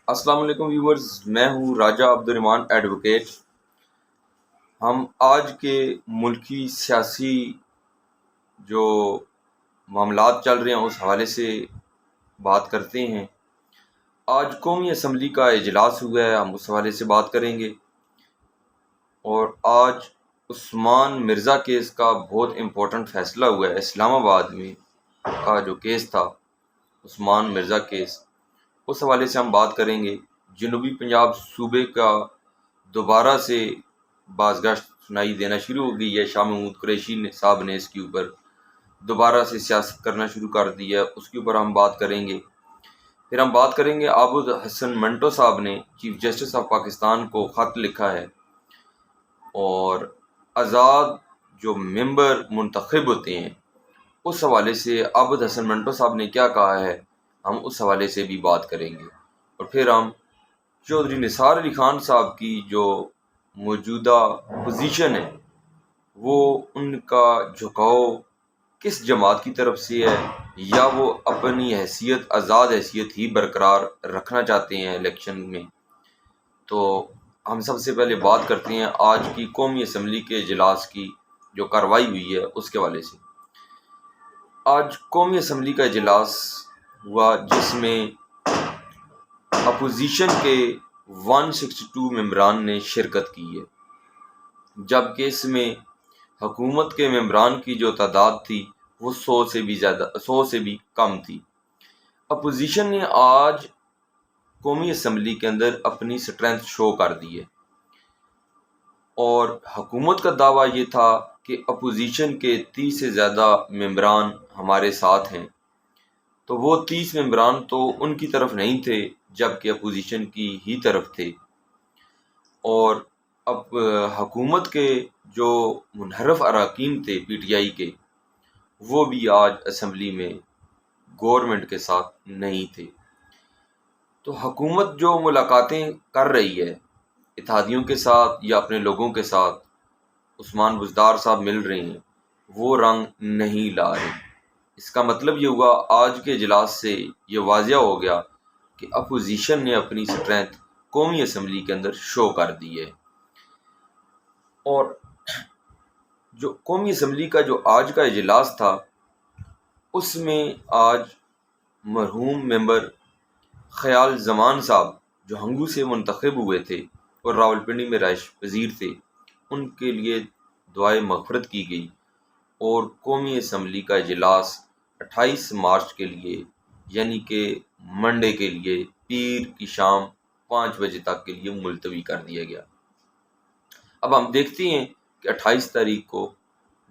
السلام علیکم ویورز، میں ہوں راجہ عبدالرحمان ایڈوکیٹ۔ ہم آج کے ملکی سیاسی جو معاملات چل رہے ہیں اس حوالے سے بات کرتے ہیں۔ آج قومی اسمبلی کا اجلاس ہوا ہے، ہم اس حوالے سے بات کریں گے۔ اور آج عثمان مرزا کیس کا بہت امپورٹنٹ فیصلہ ہوا ہے۔ اسلام آباد میں کا جو کیس تھا، عثمان مرزا کیس، اس حوالے سے ہم بات کریں گے۔ جنوبی پنجاب صوبے کا دوبارہ سے بازگشت سنائی دینا شروع ہو گئی ہے۔ شاہ محمود قریشی صاحب نے اس کے اوپر دوبارہ سے سیاست کرنا شروع کر دی ہے، اس کے اوپر ہم بات کریں گے۔ پھر ہم بات کریں گے عابد حسن منٹو صاحب نے چیف جسٹس آف پاکستان کو خط لکھا ہے، اور آزاد جو ممبر منتخب ہوتے ہیں اس حوالے سے عابد حسن منٹو صاحب نے کیا کہا ہے، ہم اس حوالے سے بھی بات کریں گے۔ اور پھر ہم چودھری نثار علی خان صاحب کی جو موجودہ پوزیشن ہے، وہ ان کا جھکاؤ کس جماعت کی طرف سے ہے، یا وہ اپنی حیثیت آزاد حیثیت ہی برقرار رکھنا چاہتے ہیں الیکشن میں۔ تو ہم سب سے پہلے بات کرتے ہیں آج کی قومی اسمبلی کے اجلاس کی جو کارروائی ہوئی ہے اس کے حوالے سے۔ آج قومی اسمبلی کا اجلاس ہوا جس میں اپوزیشن کے 162 ممبران نے شرکت کی ہے، جبکہ اس میں حکومت کے ممبران کی جو تعداد تھی وہ 100 سے بھی کم تھی۔ اپوزیشن نے آج قومی اسمبلی کے اندر اپنی سٹرینتھ شو کر دی ہے، اور حکومت کا دعویٰ یہ تھا کہ اپوزیشن کے 30 سے زیادہ ممبران ہمارے ساتھ ہیں۔ تو وہ 30 ممبران تو ان کی طرف نہیں تھے، جبکہ اپوزیشن کی ہی طرف تھے۔ اور اب حکومت کے جو منحرف اراکین تھے پی ٹی آئی کے، وہ بھی آج اسمبلی میں گورنمنٹ کے ساتھ نہیں تھے۔ تو حکومت جو ملاقاتیں کر رہی ہے اتحادیوں کے ساتھ یا اپنے لوگوں کے ساتھ، عثمان بزدار صاحب مل رہے ہیں، وہ رنگ نہیں لا رہے۔ اس کا مطلب یہ ہوا آج کے اجلاس سے یہ واضح ہو گیا کہ اپوزیشن نے اپنی سٹرینتھ قومی اسمبلی کے اندر شو کر دی ہے۔ اور جو قومی اسمبلی کا جو آج کا اجلاس تھا، اس میں آج مرحوم ممبر خیال زمان صاحب جو ہنگو سے منتخب ہوئے تھے اور راولپنڈی میں رہائش پذیر تھے، ان کے لیے دعائے مغفرت کی گئی، اور قومی اسمبلی کا اجلاس 28 مارچ کے لیے، یعنی کہ منڈے کے لیے، پیر کی شام 5 بجے تک کے لیے ملتوی کر دیا گیا۔ اب ہم دیکھتے ہیں کہ 28 تاریخ کو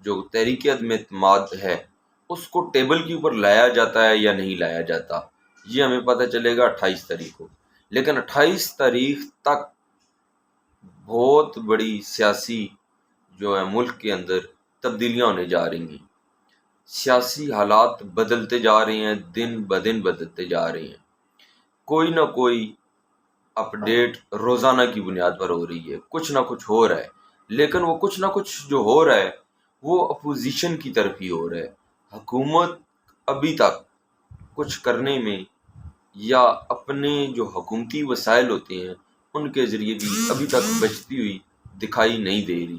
جو تحریک عدم اعتماد ہے اس کو ٹیبل کے اوپر لایا جاتا ہے یا نہیں لایا جاتا، یہ ہمیں پتہ چلے گا 28 تاریخ کو۔ لیکن 28 تاریخ تک بہت بڑی سیاسی جو ہے ملک کے اندر تبدیلیاں ہونے جا رہی ہیں۔ سیاسی حالات بدلتے جا رہے ہیں، دن بدن بدلتے جا رہے ہیں۔ کوئی نہ کوئی اپڈیٹ روزانہ کی بنیاد پر ہو رہی ہے، کچھ نہ کچھ ہو رہا ہے، لیکن وہ کچھ نہ کچھ جو ہو رہا ہے وہ اپوزیشن کی طرف ہی ہو رہا ہے۔ حکومت ابھی تک کچھ کرنے میں یا اپنے جو حکومتی وسائل ہوتے ہیں ان کے ذریعے بھی ابھی تک بچتی ہوئی دکھائی نہیں دے رہی۔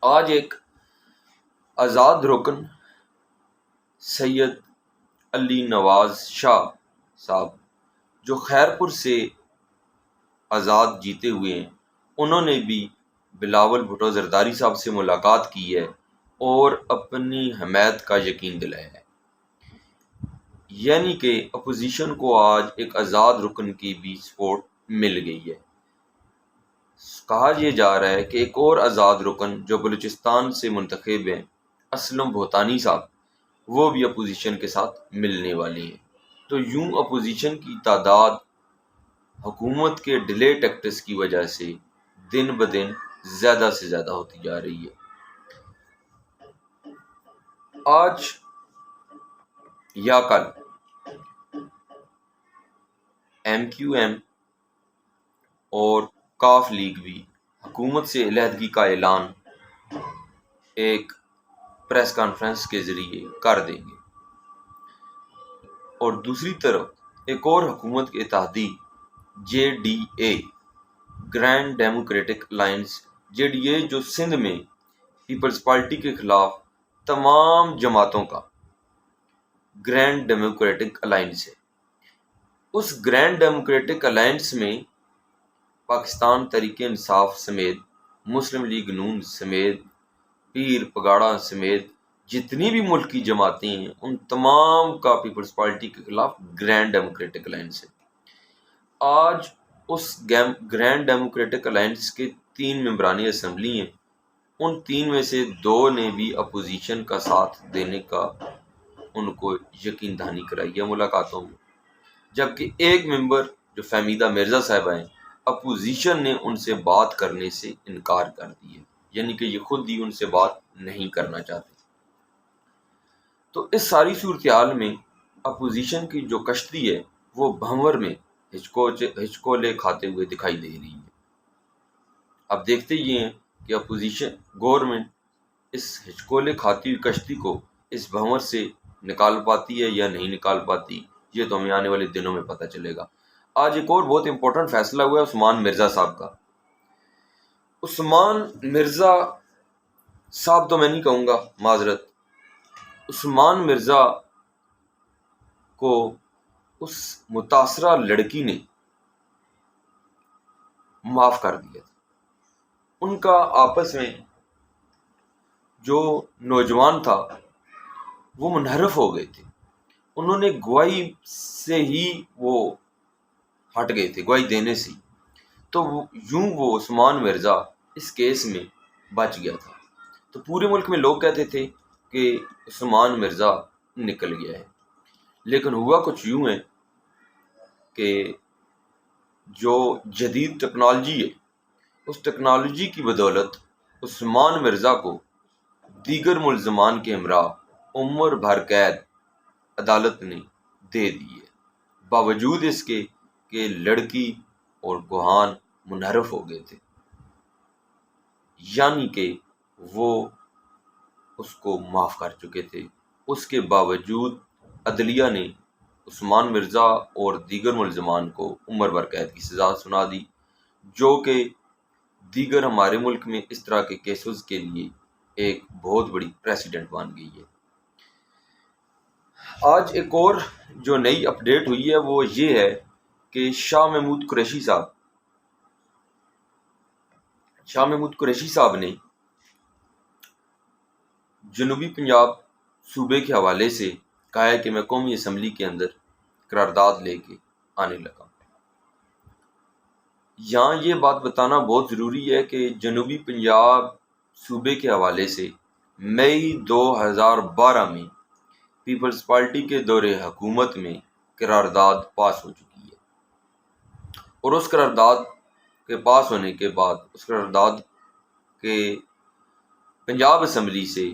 آج ایک آزاد رکن سید علی نواز شاہ صاحب جو خیرپور سے آزاد جیتے ہوئے ہیں، انہوں نے بھی بلاول بھٹو زرداری صاحب سے ملاقات کی ہے اور اپنی حمایت کا یقین دلایا ہے۔ یعنی کہ اپوزیشن کو آج ایک آزاد رکن کی بھی سپورٹ مل گئی ہے۔ کہا یہ جا رہا ہے کہ ایک اور آزاد رکن جو بلوچستان سے منتخب ہیں، اسلم بھوتانی صاحب، وہ بھی اپوزیشن کے ساتھ ملنے والے ہیں۔ تو یوں اپوزیشن کی تعداد حکومت کے ڈیلے ٹیکٹس کی وجہ سے دن بدن زیادہ سے زیادہ ہوتی جا رہی ہے۔ آج یا کل ایم کیو ایم اور کاف لیگ بھی حکومت سے علیحدگی کا اعلان ایک پریس کانفرنس کے ذریعے کر دیں گے، اور دوسری طرف ایک اور حکومت کے اتحادی JDA grand democratic alliance, JDA جو سندھ میں پیپلز پارٹی کے خلاف تمام جماعتوں کا گرینڈ ڈیموکریٹک الائنس ہے. اس گرینڈ ڈیموکریٹک الائنس میں پاکستان تحریک انصاف سمیت، مسلم لیگ نون سمیت، پیر پگاڑا سمیت جتنی بھی ملکی جماعتیں ہیں ان تمام کا پیپلز پارٹی کے خلاف گرینڈ ڈیموکریٹک الائنس ہے. آج اس گرینڈ ڈیموکریٹک الائنس کے 3 ممبرانی اسمبلی ہیں. ان 3 میں سے 2 نے بھی اپوزیشن کا ساتھ دینے کا ان کو یقین دہانی کرائی ہے ملاقاتوں میں، جبکہ ایک ممبر جو فہمیدہ مرزا صاحبہ ہیں، اپوزیشن نے ان سے بات کرنے سے انکار کر دیا، یعنی کہ یہ خود ہی ان سے بات نہیں کرنا چاہتے. تو اس ساری صورتحال میں اپوزیشن کی جو کشتی ہے وہ بھنور میں ہچکولے کھاتے ہوئے دکھائی دے رہی ہے. اب دیکھتے یہ ہیں کہ اپوزیشن گورنمنٹ اس ہچکولے کھاتی ہوئی کشتی کو اس بھنور سے نکال پاتی ہے یا نہیں نکال پاتی، یہ تو ہمیں آنے والے دنوں میں پتہ چلے گا. آج ایک اور بہت امپورٹنٹ فیصلہ ہوا ہے عثمان مرزا صاحب کا. عثمان مرزا صاحب تو میں نہیں کہوں گا، معذرت، عثمان مرزا کو اس متاثرہ لڑکی نے معاف کر دیا تھا. ان کا آپس میں جو نوجوان تھا وہ منحرف ہو گئے تھے. انہوں نے گواہی سے ہی وہ ہٹ گئے تھے، گواہی دینے سے. تو یوں وہ عثمان مرزا اس کیس میں بچ گیا تھا. تو پورے ملک میں لوگ کہتے تھے کہ عثمان مرزا نکل گیا ہے. لیکن ہوا کچھ یوں ہے کہ جو جدید ٹیکنالوجی ہے اس ٹیکنالوجی کی بدولت عثمان مرزا کو دیگر ملزمان کے ہمراہ عمر بھر قید عدالت نے دے دی ہے، باوجود اس کے کہ لڑکی اور گوہان منحرف ہو گئے تھے. یعنی کہ وہ اس کو معاف کر چکے تھے. اس کے باوجود عدلیہ نے عثمان مرزا اور دیگر ملزمان کو عمر بھر قید کی سزا سنا دی، جو کہ دیگر ہمارے ملک میں اس طرح کے کیسز کے لیے ایک بہت بڑی پریسیڈنٹ بن گئی ہے. آج ایک اور جو نئی اپڈیٹ ہوئی ہے وہ یہ ہے کہ شاہ محمود قریشی صاحب نے جنوبی پنجاب صوبے کے حوالے سے کہا ہے کہ میں قومی اسمبلی کے اندر قرارداد لے کے آنے لگا. یہاں یہ بات بتانا بہت ضروری ہے کہ جنوبی پنجاب صوبے کے حوالے سے مئی 2012 میں پیپلز پارٹی کے دور حکومت میں قرارداد پاس ہو چکی ہے، اور اس قرارداد کے پاس ہونے کے بعد اس قرارداد کے پنجاب اسمبلی سے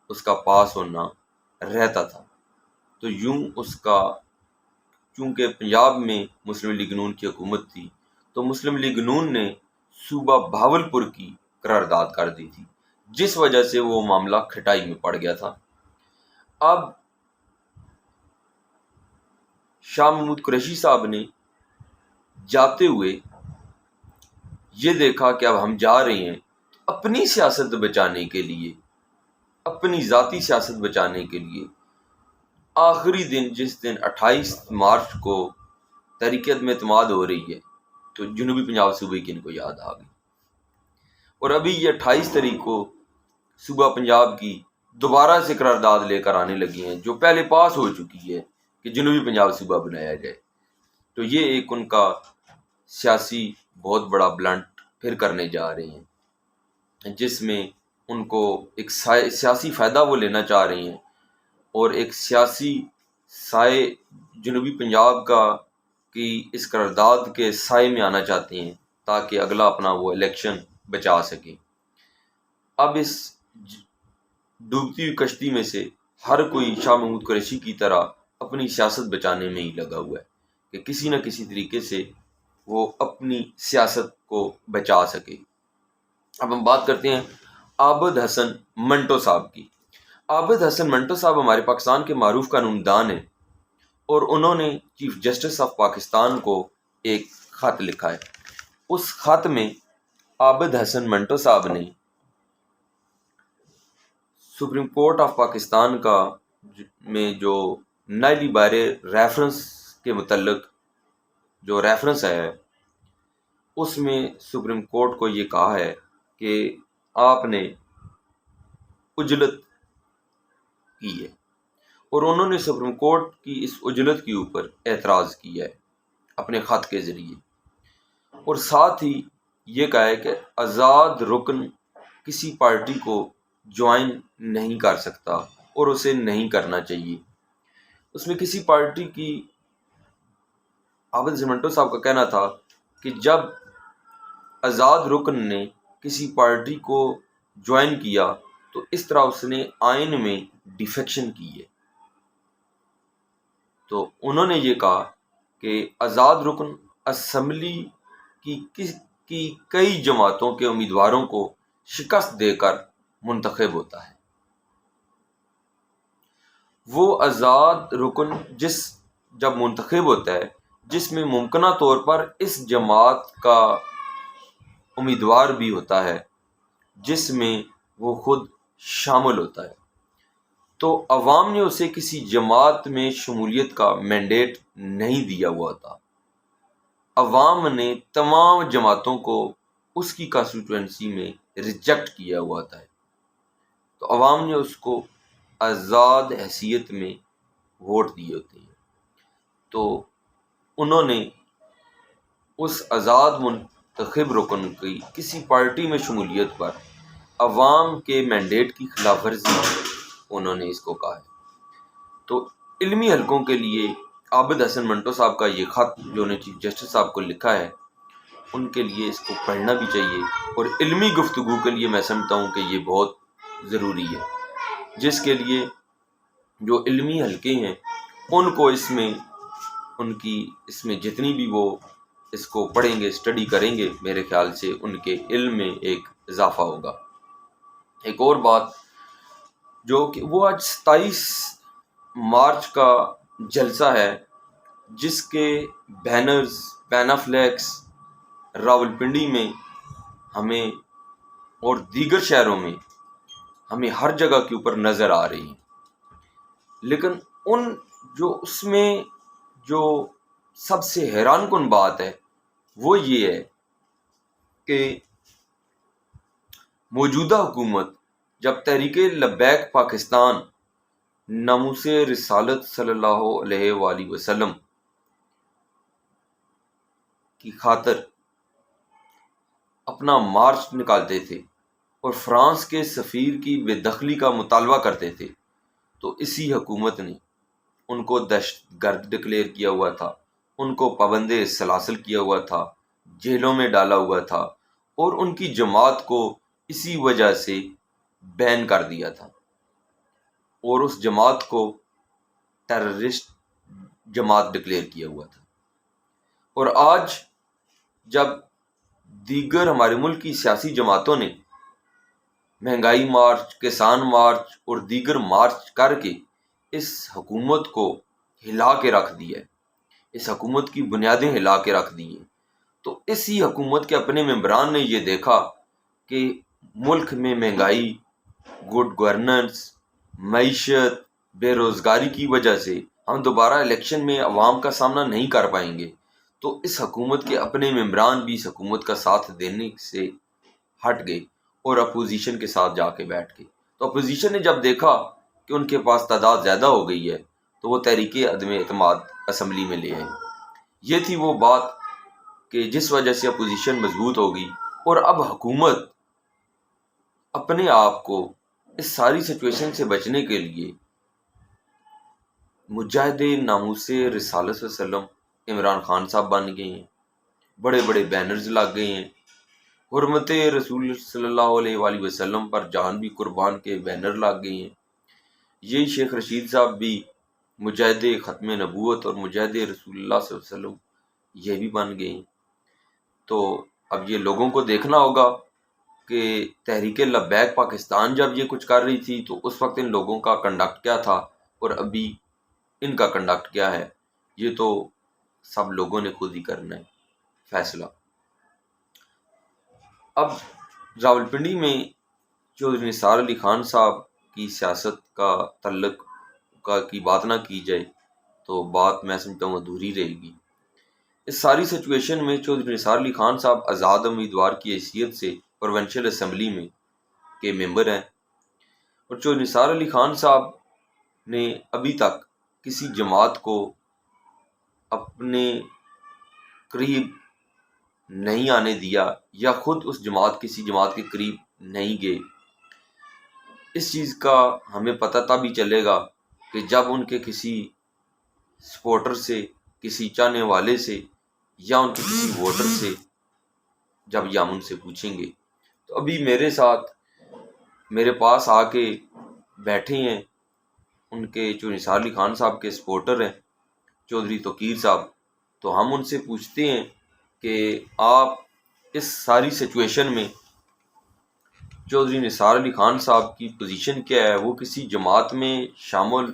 اس کا پاس ہونا رہتا تھا. تو یوں اس کا چونکہ پنجاب میں مسلم لیگ نون کی حکومت تھی تو مسلم لیگ نون نے صوبہ بہاولپور کی قرارداد کر دی تھی، جس وجہ سے وہ معاملہ کھٹائی میں پڑ گیا تھا. اب شاہ محمود قریشی صاحب نے جاتے ہوئے یہ دیکھا کہ اب ہم جا رہے ہیں اپنی سیاست بچانے کے لیے، اپنی ذاتی سیاست بچانے کے لیے. آخری دن جس دن 28 مارچ کو تحریک عدم اعتماد ہو رہی ہے تو جنوبی پنجاب صوبے کی ان کو یاد آ گئی، اور ابھی یہ 28 تاریخ کو صوبہ پنجاب کی دوبارہ سے قرارداد لے کر آنے لگی ہیں جو پہلے پاس ہو چکی ہے کہ جنوبی پنجاب صوبہ بنایا جائے. تو یہ ایک ان کا سیاسی بہت بڑا بلنٹ پھر کرنے جا رہے ہیں، جس میں ان کو ایک سیاسی فائدہ وہ لینا چاہ رہے ہیں، اور ایک سیاسی سائے جنوبی پنجاب کا کی اس قرارداد کے سائے میں آنا چاہتے ہیں تاکہ اگلا اپنا وہ الیکشن بچا سکیں. اب اس ڈوبتی ہوئی کشتی میں سے ہر کوئی شاہ محمود قریشی کی طرح اپنی سیاست بچانے میں ہی لگا ہوا ہے کہ کسی نہ کسی طریقے سے وہ اپنی سیاست کو بچا سکے. اب ہم بات کرتے ہیں عابد حسن منٹو صاحب کی. عابد حسن منٹو صاحب ہمارے پاکستان کے معروف قانون دان ہیں، اور انہوں نے چیف جسٹس آف پاکستان کو ایک خط لکھا ہے۔ اس خط میں عابد حسن منٹو صاحب نے سپریم کورٹ آف پاکستان کا میں جو نائلی بارے ریفرنس کے متعلق جو ریفرنس ہے اس میں سپریم کورٹ کو یہ کہا ہے کہ آپ نے اجلت کی ہے، اور انہوں نے سپریم کورٹ کی اس اجلت کے اوپر اعتراض کیا ہے اپنے خط کے ذریعے، اور ساتھ ہی یہ کہا ہے کہ آزاد رکن کسی پارٹی کو جوائن نہیں کر سکتا اور اسے نہیں کرنا چاہیے۔ اس میں کسی پارٹی کی عابد منٹو صاحب کا کہنا تھا کہ جب آزاد رکن نے کسی پارٹی کو جوائن کیا تو اس طرح اس نے آئین میں ڈیفیکشن کی ہے۔ تو انہوں نے یہ کہا کہ آزاد رکن اسمبلی کی کئی جماعتوں کے امیدواروں کو شکست دے کر منتخب ہوتا ہے۔ وہ آزاد رکن جب منتخب ہوتا ہے جس میں ممکنہ طور پر اس جماعت کا امیدوار بھی ہوتا ہے جس میں وہ خود شامل ہوتا ہے، تو عوام نے اسے کسی جماعت میں شمولیت کا مینڈیٹ نہیں دیا ہوا تھا۔ عوام نے تمام جماعتوں کو اس کی کانسٹیٹوئنسی میں ریجیکٹ کیا ہوا تھا، تو عوام نے اس کو آزاد حیثیت میں ووٹ دیے ہوتے ہیں۔ تو انہوں نے اس آزاد منتخب رکن کی کسی پارٹی میں شمولیت پر عوام کے مینڈیٹ کی خلاف ورزی انہوں نے اس کو کہا ہے۔ تو علمی حلقوں کے لیے عابد حسن منٹو صاحب کا یہ خط جو انہوں نے چیف جسٹس صاحب کو لکھا ہے، ان کے لیے اس کو پڑھنا بھی چاہیے، اور علمی گفتگو کے لیے میں سمجھتا ہوں کہ یہ بہت ضروری ہے، جس کے لیے جو علمی حلقے ہیں ان کو اس میں جتنی بھی وہ اس کو پڑھیں گے، اسٹڈی کریں گے، میرے خیال سے ان کے علم میں ایک اضافہ ہوگا۔ ایک اور بات جو کہ وہ آج 27 مارچ کا جلسہ ہے جس کے بینرز پینافلیکس راولپنڈی میں ہمیں اور دیگر شہروں میں ہمیں ہر جگہ کے اوپر نظر آ رہی ہیں، لیکن اس میں جو سب سے حیران کن بات ہے وہ یہ ہے کہ موجودہ حکومت جب تحریک لبیک پاکستان ناموس رسالت صلی اللہ علیہ وآلہ وسلم کی خاطر اپنا مارچ نکالتے تھے اور فرانس کے سفیر کی بے دخلی کا مطالبہ کرتے تھے، تو اسی حکومت نے ان کو دہشت گرد ڈکلیئر کیا ہوا تھا، ان کو پابند سلاسل کیا ہوا تھا، جیلوں میں ڈالا ہوا تھا، اور ان کی جماعت کو اسی وجہ سے بین کر دیا تھا، اور اس جماعت کو ٹیررسٹ جماعت ڈکلیئر کیا ہوا تھا۔ اور آج جب دیگر ہمارے ملک کی سیاسی جماعتوں نے مہنگائی مارچ، کسان مارچ اور دیگر مارچ کر کے اس حکومت کو ہلا کے رکھ دیا ہے، اس حکومت کی بنیادیں ہلا کے رکھ دی ہیں، تو اسی حکومت کے اپنے ممبران نے یہ دیکھا کہ ملک میں مہنگائی، گڈ گورننس، معیشت، بے روزگاری کی وجہ سے ہم دوبارہ الیکشن میں عوام کا سامنا نہیں کر پائیں گے، تو اس حکومت کے اپنے ممبران بھی اس حکومت کا ساتھ دینے سے ہٹ گئے اور اپوزیشن کے ساتھ جا کے بیٹھ گئے۔ تو اپوزیشن نے جب دیکھا کہ ان کے پاس تعداد زیادہ ہو گئی ہے تو وہ تحریک عدم اعتماد اسمبلی میں لے آئے۔ یہ تھی وہ بات کہ جس وجہ سے اپوزیشن مضبوط ہو گئی، اور اب حکومت اپنے آپ کو اس ساری سچویشن سے بچنے کے لیے مجاہد ناموس رسالت صلی اللہ علیہ وسلم عمران خان صاحب بن گئے ہیں، بڑے بڑے بینرز لگ گئے ہیں، حرمت رسول صلی اللہ علیہ وآلہ وسلم پر جان بھی قربان کے بینر لگ گئے ہیں۔ یہی شیخ رشید صاحب بھی مجاہد ختم نبوت اور مجاہد رسول اللہ صلی اللہ علیہ وسلم یہ بھی بن گئے ہیں۔ تو اب یہ لوگوں کو دیکھنا ہوگا کہ تحریک لبیک پاکستان جب یہ کچھ کر رہی تھی تو اس وقت ان لوگوں کا کنڈکٹ کیا تھا، اور ابھی ان کا کنڈکٹ کیا ہے، یہ تو سب لوگوں نے خود ہی کرنا ہے۔ فیصلہ۔ اب راولپنڈی میں چودھری نثار علی خان صاحب کی سیاست کا تعلق کی بات نہ کی جائے تو بات میں سمجھتا ہوں ادھوری رہے گی۔ اس ساری سچویشن میں چودھری نثار علی خان صاحب آزاد امیدوار کی حیثیت سے پروونشل اسمبلی میں کے ممبر ہیں، اور چودھری نثار علی خان صاحب نے ابھی تک کسی جماعت کو اپنے قریب نہیں آنے دیا یا خود اس کسی جماعت کے قریب نہیں گئے۔ اس چیز کا ہمیں پتہ تب ہی چلے گا کہ جب ان کے کسی سپورٹر سے، کسی چاہنے والے سے یا ان کے کسی ووٹر سے جب یہ ہم ان سے پوچھیں گے۔ تو ابھی میرے پاس آ کے بیٹھے ہیں ان کے چودھری نثار علی خان صاحب کے سپورٹر ہیں چودھری توقیر صاحب، تو ہم ان سے پوچھتے ہیں کہ آپ اس ساری سچویشن میں چودھری نثار علی خان صاحب کی پوزیشن کیا ہے؟ وہ کسی جماعت میں شامل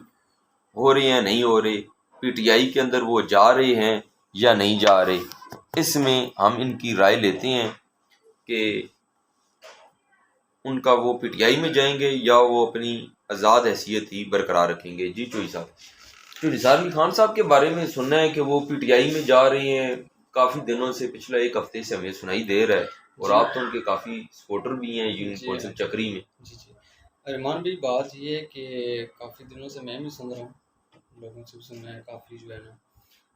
ہو رہے ہیں، نہیں ہو رہے؟ پی ٹی آئی کے اندر وہ جا رہے ہیں یا نہیں جا رہے؟ اس میں ہم ان کی رائے لیتے ہیں کہ ان کا وہ پی ٹی آئی میں جائیں گے یا وہ اپنی آزاد حیثیت ہی برقرار رکھیں گے۔ جی چوئی صاحب، چودھری نثار علی خان صاحب کے بارے میں سننا ہے کہ وہ پی ٹی آئی میں جا رہے ہیں، کافی دنوں سے، پچھلا ایک ہفتے سے ہمیں سنائی دے رہا ہے، اور آپ تو ان کے کافی سپورٹر بھی ہیں یونین کونسل چکری میں۔ جی ارمان بھی بات یہ ہے کہ کافی دنوں سے میں بھی سن رہا ہوں، لوگوں سے سننا ہے کافی جو ہے نا،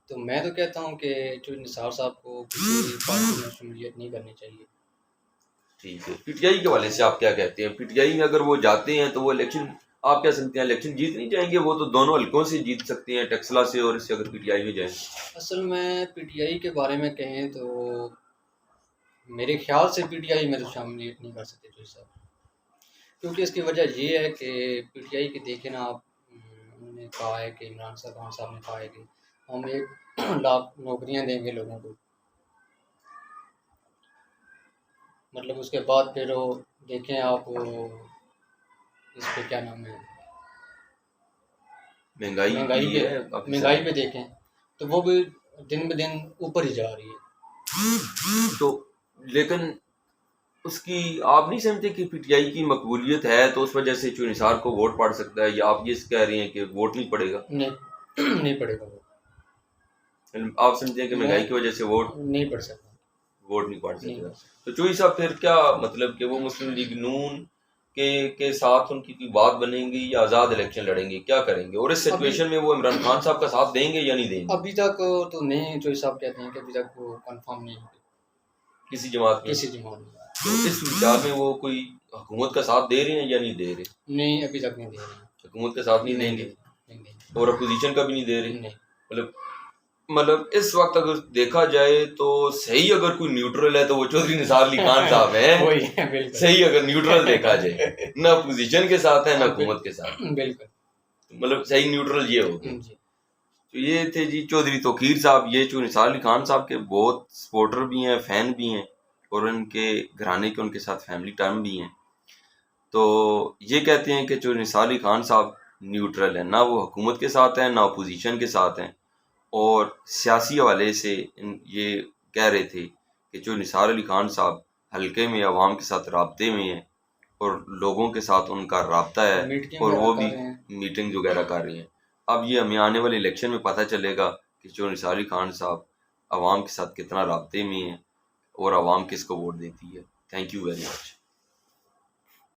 تو میں تو کہتا ہوں کہ چودھری نثار صاحب کو کسی پارٹی میں شمولیت نہیں کرنی چاہیے۔ ٹھیک ہے، پی ٹی آئی کے حوالے سے آپ کیا کہتے ہیں؟ پی ٹی آئی میں اگر وہ جاتے ہیں تو وہ الیکشن، آپ کیا سمجھتے ہیں الیکشن جیت نہیں جائیں گے؟ وہ تو دونوں حلقوں سے جیت سکتے ہیں، ٹیکسلا سے اور اس سے، اگر پی ٹی آئی میں جائیں۔ اصل میں پی ٹی آئی کے بارے میں کہیں تو میرے خیال سے پی ٹی آئی میں تو شاملیت نہیں کر سکتے جو صاحب، کیونکہ اس کی وجہ یہ ہے کہ پی ٹی آئی کے دیکھیں نا آپ، انہوں نے کہا ہے کہ عمران خان صاحب نے کہا ہے کہ ہم 1,00,000 نوکریاں دیں گے لوگوں کو، مطلب اس کے بعد پھر وہ دیکھیں آپ اس پہ کیا نام ہے، مہنگائی پہ دیکھیں تو وہ بھی دن بہ دن اوپر ہی جا رہی ہے۔ تو لیکن اس کی آپ نہیں سمجھتے کہ پی ٹی آئی کی مقبولیت ہے تو اس وجہ سے چودھری نثار کو ووٹ پڑ سکتا ہے، یا آپ یہ کہہ رہے ہیں کہ ووٹ نہیں پڑے گا؟ نہیں پڑے گا وہ، آپ سمجھتے ہیں کہ مہنگائی کی وجہ سے ووٹ نہیں پڑ سکتا، ووٹ نہیں پڑ سکتا؟ تو چوئی صاحب پھر کیا مطلب کہ وہ مسلم لیگ نون کے ساتھ ان کی کوئی بات بنیں گی یا آزاد الیکشن لڑیں گے؟ کیا کریں گے؟ اور اس سچویشن میں وہ عمران خان صاحب کا ساتھ دیں گے یا نہیں دیں گے؟ ابھی تک تو نہیں، چوئی صاحب کہتے ہیں کہ ابھی تک وہ کنفرم نہیں ہے کسی جماعت میں۔ تو اس وچار میں وہ کوئی حکومت کا ساتھ دے رہے ہیں یا نہیں دے رہے؟ نہیں، ابھی تک نہیں دے رہے، حکومت کا ساتھ نہیں دیں گے اور اپوزیشن کا بھی نہیں دے رہے۔ مطلب اس وقت اگر دیکھا جائے تو صحیح اگر کوئی نیوٹرل ہے تو وہ چودھری نثار علی خان صاحب ہیں، صحیح اگر نیوٹرل دیکھا جائے، نہ اپوزیشن کے ساتھ ہے نہ حکومت کے ساتھ، بالکل، مطلب صحیح نیوٹرل یہ ہو گیا۔ تو یہ تھے جی چودھری توقیر صاحب، یہ چودھری نثار علی خان صاحب کے بہت سپورٹر بھی ہیں، فین بھی ہیں، اور ان کے گھرانے کے ان کے ساتھ فیملی ٹائم بھی ہیں۔ تو یہ کہتے ہیں کہ چودھری نثار علی خان صاحب نیوٹرل ہیں، نہ وہ حکومت کے ساتھ ہیں نہ اپوزیشن کے ساتھ ہیں، اور سیاسی حوالے سے یہ کہہ رہے تھے کہ چودھری نثار علی خان صاحب حلقے میں عوام کے ساتھ رابطے میں ہیں اور لوگوں کے ساتھ ان کا رابطہ ہے، اور وہ بھی میٹنگ وغیرہ کر رہے ہیں۔ اب یہ ہمیں آنے والے الیکشن میں پتہ چلے گا کہ چودھری نثار علی خان صاحب عوام کے ساتھ کتنا رابطے میں ہیں اور عوام کس کو ووٹ دیتی ہے۔ Thank you very much.